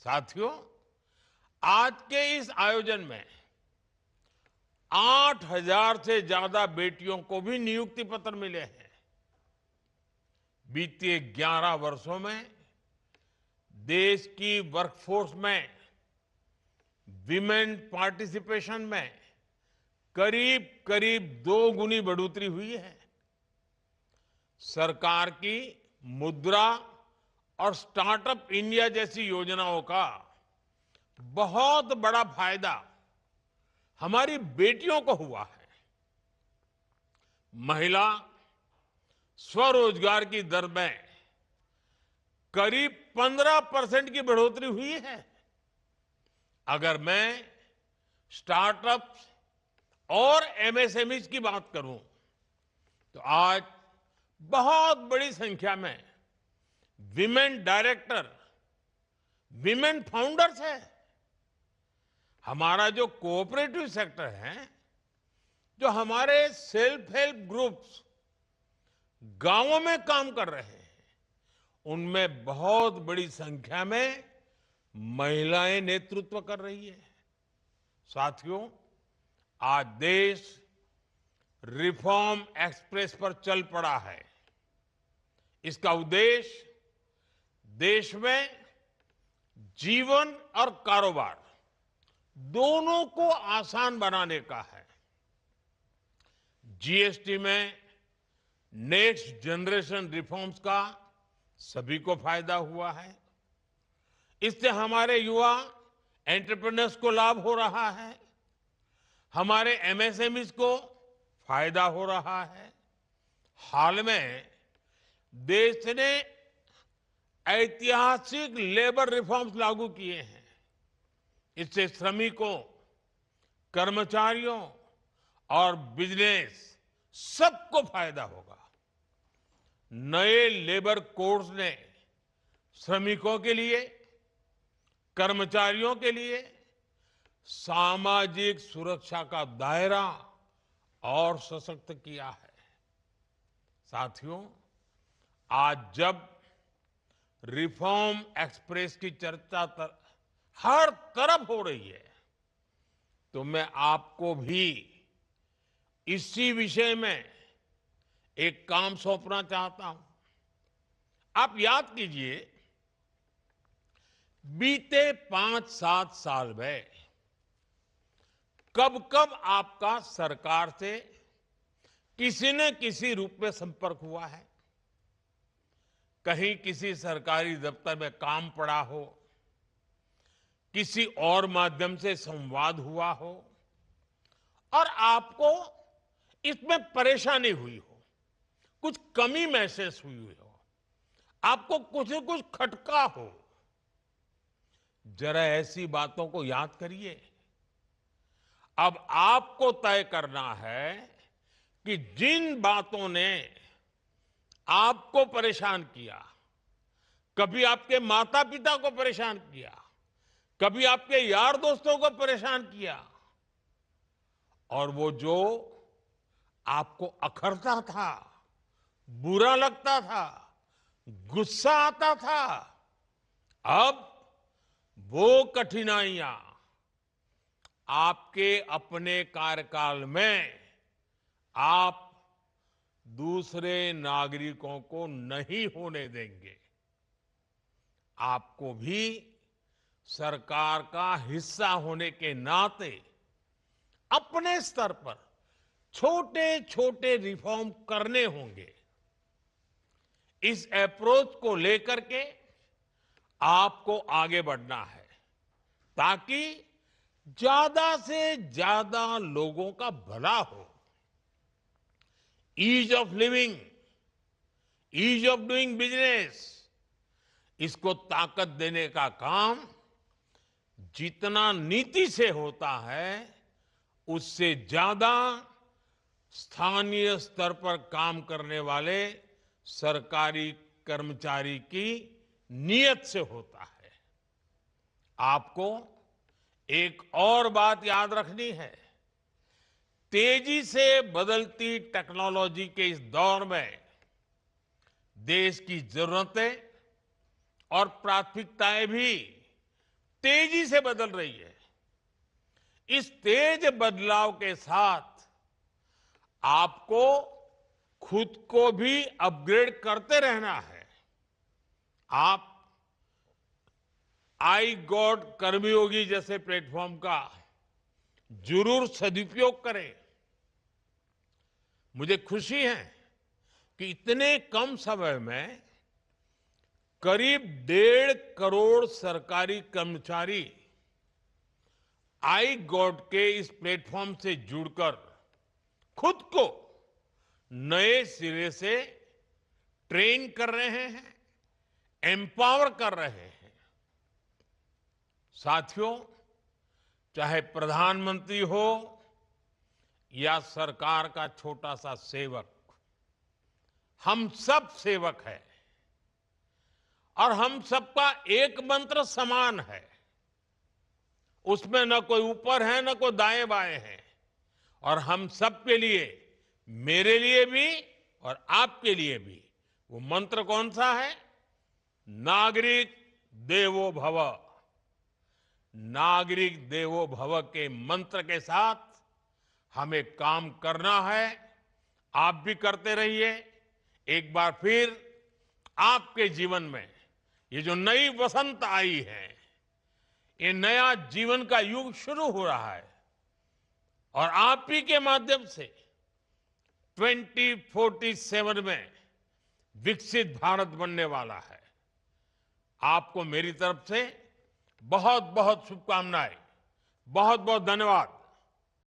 साथियों, आज के इस आयोजन में 8,000 से ज्यादा बेटियों को भी नियुक्ति पत्र मिले हैं। बीते 11 वर्षों में देश की वर्कफोर्स में विमेन पार्टिसिपेशन में करीब करीब 2 गुनी बढ़ोतरी हुई है। सरकार की मुद्रा और स्टार्टअप इंडिया जैसी योजनाओं का बहुत बड़ा फायदा हमारी बेटियों को हुआ है। महिला स्वरोजगार की दर में करीब 15% की बढ़ोतरी हुई है। अगर मैं स्टार्टअप्स और एमएसएमई की बात करूं तो आज बहुत बड़ी संख्या में विमेन डायरेक्टर, विमेन फाउंडर्स है। हमारा जो कोऑपरेटिव सेक्टर है, जो हमारे सेल्फ हेल्प ग्रुप्स गांवों में काम कर रहे हैं, उनमें बहुत बड़ी संख्या में महिलाएं नेतृत्व कर रही है। साथियों, आज देश रिफॉर्म एक्सप्रेस पर चल पड़ा है। इसका उद्देश्य देश में जीवन और कारोबार दोनों को आसान बनाने का है। जीएसटी में नेक्स्ट जनरेशन रिफॉर्म्स का सभी को फायदा हुआ है। इससे हमारे युवा एंटरप्रेन्योर्स को लाभ हो रहा है, हमारे एमएसएमईज को फायदा हो रहा है। हाल में देश ने ऐतिहासिक लेबर रिफॉर्म्स लागू किए हैं। इससे श्रमिकों, कर्मचारियों और बिजनेस सबको फायदा होगा। नए लेबर कोड्स ने श्रमिकों के लिए, कर्मचारियों के लिए सामाजिक सुरक्षा का दायरा और सशक्त किया है। साथियों, आज जब रिफॉर्म एक्सप्रेस की चर्चा हर तरफ हो रही है, तो मैं आपको भी इसी विषय में एक काम सौंपना चाहता हूं। आप याद कीजिए, बीते 5-7 साल में कब कब आपका सरकार से किसी न किसी रूप में संपर्क हुआ है। कहीं किसी सरकारी दफ्तर में काम पड़ा हो, किसी और माध्यम से संवाद हुआ हो और आपको इसमें परेशानी हुई हो, कुछ कमी महसूस हुई हो, आपको कुछ न कुछ खटका हो। जरा ऐसी बातों को याद करिए। अब आपको तय करना है कि जिन बातों ने आपको परेशान किया, कभी आपके माता पिता को परेशान किया, कभी आपके यार दोस्तों को परेशान किया, और वो जो आपको अखरता था, बुरा लगता था, गुस्सा आता था, अब वो कठिनाइयां आपके अपने कार्यकाल में आप दूसरे नागरिकों को नहीं होने देंगे। आपको भी सरकार का हिस्सा होने के नाते अपने स्तर पर छोटे छोटे रिफॉर्म करने होंगे। इस अप्रोच को लेकर के आपको आगे बढ़ना है, ताकि ज्यादा से ज्यादा लोगों का भला हो। Ease of living, ease of doing business, इसको ताकत देने का काम जितना नीति से होता है, उससे ज्यादा स्थानीय स्तर पर काम करने वाले सरकारी कर्मचारी की नीयत से होता है। आपको एक और बात याद रखनी है। तेजी से बदलती टेक्नोलॉजी के इस दौर में देश की जरूरतें और प्राथमिकताएं भी तेजी से बदल रही है। इस तेज बदलाव के साथ आपको खुद को भी अपग्रेड करते रहना है। आप आई गॉट कर्मयोगी जैसे प्लेटफॉर्म का जरूर सदुपयोग करें। मुझे खुशी है कि इतने कम समय में करीब 1.5 करोड़ सरकारी कर्मचारी आई गॉट के इस प्लेटफॉर्म से जुड़कर खुद को नए सिरे से ट्रेन कर रहे हैं, एम्पावर कर रहे हैं। साथियों, चाहे प्रधानमंत्री हो या सरकार का छोटा सा सेवक, हम सब सेवक हैं और हम सबका एक मंत्र समान है। उसमें न कोई ऊपर है न कोई दाएं बाएं है। और हम सबके लिए, मेरे लिए भी और आपके लिए भी, वो मंत्र कौन सा है? नागरिक देवो भव। नागरिक देवो भव के मंत्र के साथ हमें काम करना है। आप भी करते रहिए। एक बार फिर आपके जीवन में ये जो नई वसंत आई है, ये नया जीवन का युग शुरू हो रहा है और आप ही के माध्यम से 2047 में विकसित भारत बनने वाला है। आपको मेरी तरफ से बहुत बहुत शुभकामनाएं। बहुत बहुत धन्यवाद।